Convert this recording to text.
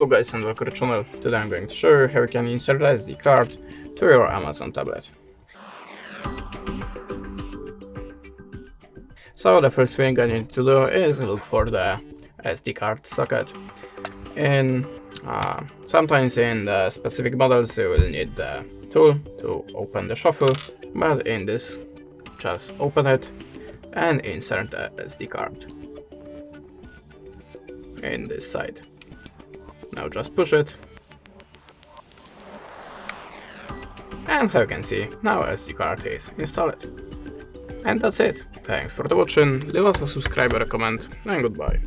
Hello guys and welcome to the channel. Today I'm going to show you how you can insert SD card to your Amazon tablet. So the first thing I need to do is look for the SD card socket. And sometimes in the specific models you will need the tool to open the shuffle, but in this just open it and insert the SD card in this side. Now just push it, and how you can see, now SD card is installed. And that's it. Thanks for watching, leave us a subscribe or a comment, and goodbye.